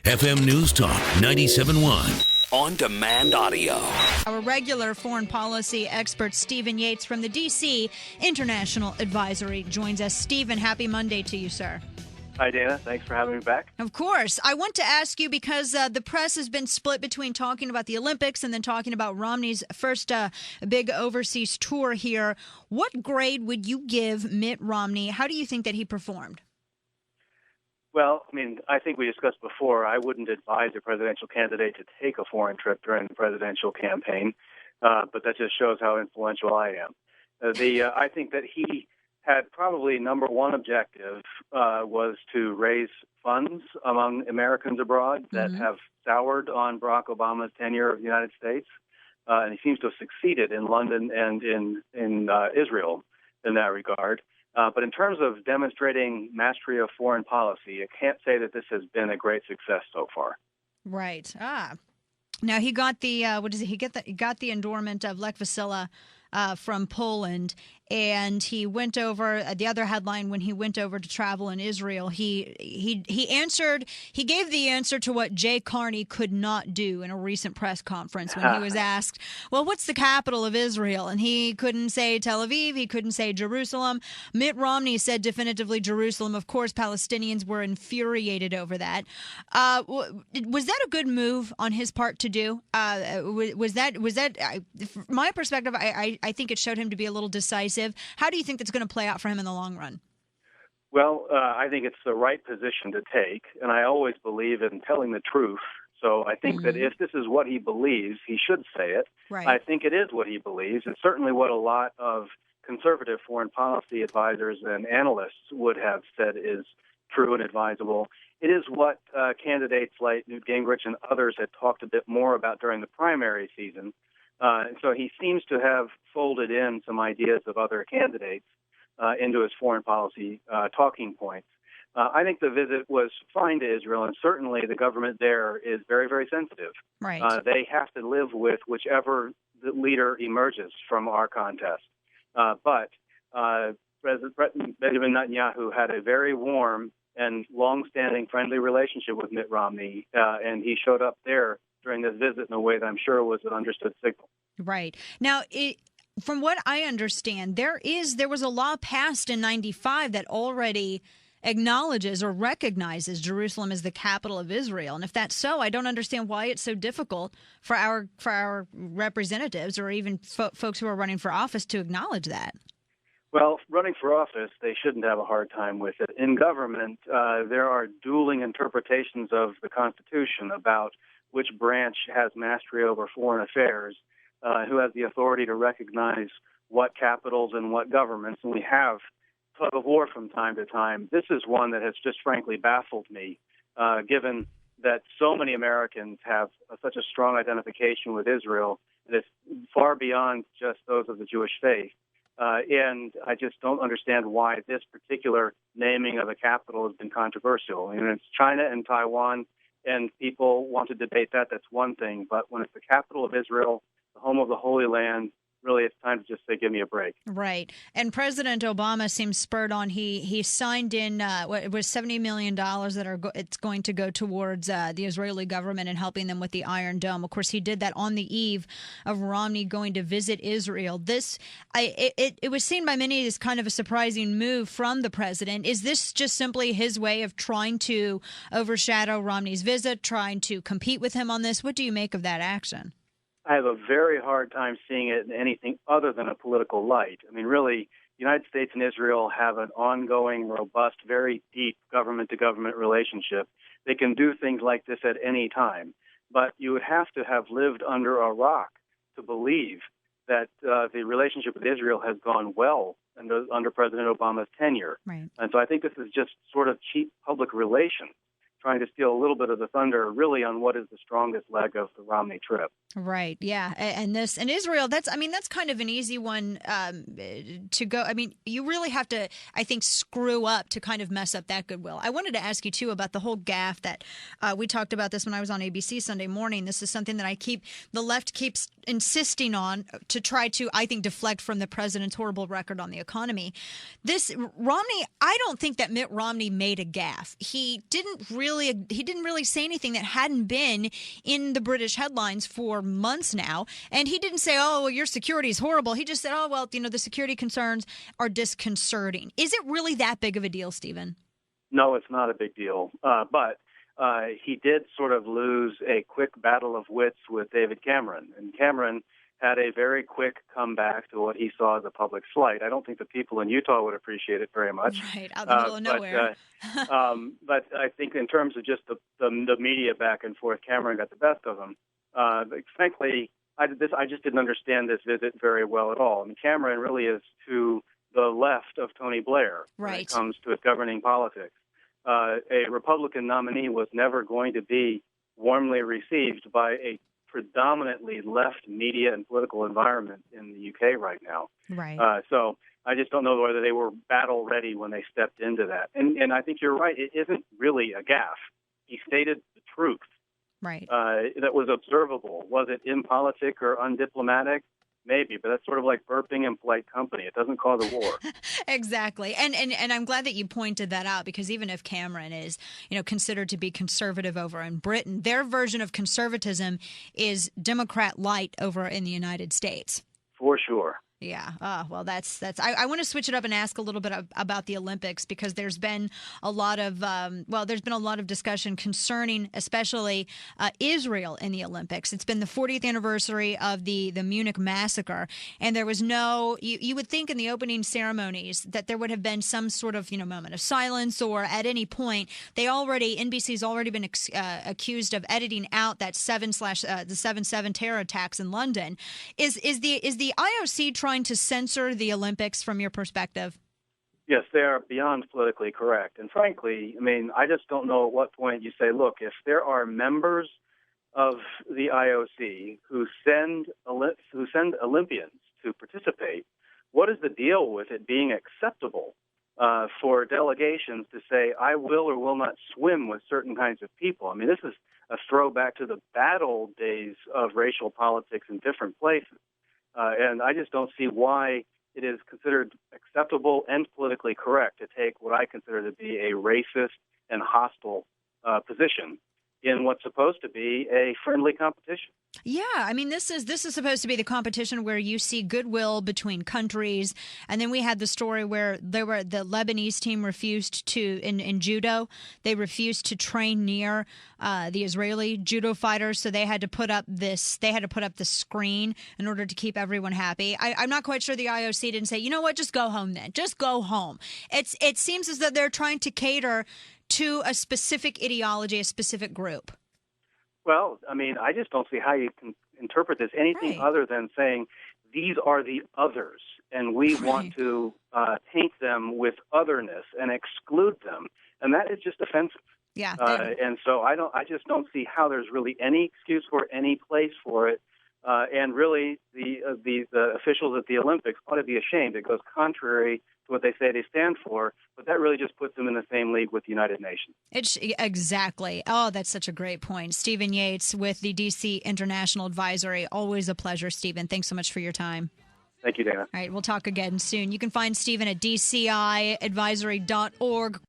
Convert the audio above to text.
FM News Talk 97.1. On-demand audio. Our regular foreign policy expert, Stephen Yates from the D.C. International Advisory, joins us. Stephen, happy Monday to you, sir. Hi, Dana. Thanks for having me back. Of course. I want to ask you because the press has been split between talking about the Olympics and then talking about Romney's first big overseas tour here. What grade would you give Mitt Romney? How do you think that he performed? Well, I think we discussed before, I wouldn't advise a presidential candidate to take a foreign trip during the presidential campaign, but that just shows how influential I am. I think that he had probably number one objective was to raise funds among Americans abroad that have soured on Barack Obama's tenure of the United States, and he seems to have succeeded in London and in Israel in that regard. But in terms of demonstrating mastery of foreign policy, I can't say that this has been a great success so far. Right. Now he got the He got the endowment of Lech Walesa from Poland, and he went over the other headline when he went over to travel in Israel. He gave the answer to what Jay Carney could not do in a recent press conference when he was asked, well, what's the capital of Israel? And he couldn't say Tel Aviv. He couldn't say Jerusalem. Mitt Romney said definitively Jerusalem. Of course, Palestinians were infuriated over that. Was that a good move on his part to do? Was that from my perspective, I think it showed him to be a little decisive. How do you think that's going to play out for him in the long run? Well, I think it's the right position to take, and I always believe in telling the truth. So I think that if this is what he believes, he should say it. Right. I think it is what he believes, and certainly what a lot of conservative foreign policy advisors and analysts would have said is true and advisable. It is what candidates like Newt Gingrich and others had talked a bit more about during the primary season. So he seems to have folded in some ideas of other candidates into his foreign policy talking points. I think the visit was fine to Israel, and certainly the government there is very, very sensitive. Right. They have to live with whichever the leader emerges from our contest. But President Benjamin Netanyahu had a very warm and long-standing friendly relationship with Mitt Romney, and he showed up there during this visit in a way that I'm sure was an understood signal. Right. Now, from what I understand, there was a law passed in 95 that already acknowledges or recognizes Jerusalem as the capital of Israel. And if that's so, I don't understand why it's so difficult for our representatives or even folks who are running for office to acknowledge that. Well, running for office, they shouldn't have a hard time with it. In government, there are dueling interpretations of the Constitution about which branch has mastery over foreign affairs, who has the authority to recognize what capitals and what governments. And we have tug of war from time to time. This is one that has just frankly baffled me, given that so many Americans have such a strong identification with Israel that it's far beyond just those of the Jewish faith. And I just don't understand why this particular naming of a capital has been controversial. It's China and Taiwan, and people want to debate that. That's one thing. But when it's the capital of Israel, the home of the Holy Land, really it's time to just say, give me a break. Right. And President Obama seems spurred on. He signed in it was $70 million it's going to go towards the Israeli government and helping them with the Iron Dome. Of course, he did that on the eve of Romney going to visit Israel. It was seen by many as kind of a surprising move from the president. Is this just simply his way of trying to overshadow Romney's visit, trying to compete with him on this? What do you make of that action? I have a very hard time seeing it in anything other than a political light. Really, the United States and Israel have an ongoing, robust, very deep government-to-government relationship. They can do things like this at any time. But you would have to have lived under a rock to believe that the relationship with Israel has gone well under President Obama's tenure. Right. And so I think this is just sort of cheap public relations, trying to steal a little bit of the thunder really on what is the strongest leg of the Romney trip. Right. Yeah. And Israel, that's kind of an easy one to go. You really have to, I think, screw up to kind of mess up that goodwill. I wanted to ask you, too, about the whole gaffe that we talked about this when I was on ABC Sunday morning. This is something that the left keeps insisting on to try to, I think, deflect from the president's horrible record on the economy. I don't think that Mitt Romney made a gaffe. He didn't really didn't really say anything that hadn't been in the British headlines for months now. And he didn't say, oh, well, your security is horrible. He just said, oh, well, the security concerns are disconcerting. Is it really that big of a deal, Stephen? No, it's not a big deal. But he did sort of lose a quick battle of wits with David Cameron. And Cameron had a very quick comeback to what he saw as a public slight. I don't think the people in Utah would appreciate it very much. Right, out in the middle of nowhere. But I think in terms of just the media back and forth, Cameron got the best of him. But frankly, I just didn't understand this visit very well at all. I mean, Cameron really is to the left of Tony Blair when it comes to his governing politics. A Republican nominee was never going to be warmly received by a predominantly left media and political environment in the UK right now. Right. So I just don't know whether they were battle ready when they stepped into that. And I think you're right. It isn't really a gaffe. He stated the truth. Right. That was observable. Was it impolitic or undiplomatic? Maybe, but that's sort of like burping in polite company. It doesn't cause a war. Exactly. And I'm glad that you pointed that out, because even if Cameron is, considered to be conservative over in Britain, their version of conservatism is Democrat light over in the United States. For sure. Yeah. Well, that's. I want to switch it up and ask a little bit about the Olympics, because there's been a lot of discussion concerning, especially Israel in the Olympics. It's been the 40th anniversary of the Munich massacre, and there was no. You would think in the opening ceremonies that there would have been some sort of moment of silence, or at any point NBC's already been accused of editing out that the 7/7 terror attacks in London. Is the IOC trying to censor the Olympics from your perspective? Yes, they are beyond politically correct. And frankly, I mean, I just don't know at what point you say, look, if there are members of the IOC who send Olympians to participate, what is the deal with it being acceptable for delegations to say, I will or will not swim with certain kinds of people? I mean, this is a throwback to the battle days of racial politics in different places. And I just don't see why it is considered acceptable and politically correct to take what I consider to be a racist and hostile position in what's supposed to be a friendly competition. Yeah, I mean, this is supposed to be the competition where you see goodwill between countries, and then we had the story where the Lebanese team refused to in judo. They refused to train near the Israeli judo fighters, so they had to put up this screen in order to keep everyone happy. I'm not quite sure the IOC didn't say, you know what, just go home then, just go home. It seems as though they're trying to cater to a specific ideology, a specific group. Well, I mean, I just don't see how you can interpret this anything other than saying these are the others, and we want to taint them with otherness and exclude them, and that is just offensive. Yeah. And so I just don't see how there's really any excuse for any place for it. And really, the officials at the Olympics ought to be ashamed. It goes contrary to what they say they stand for, but that really just puts them in the same league with the United Nations. Exactly. Oh, that's such a great point. Stephen Yates with the D.C. International Advisory. Always a pleasure, Stephen. Thanks so much for your time. Thank you, Dana. All right, we'll talk again soon. You can find Stephen at dciadvisory.org.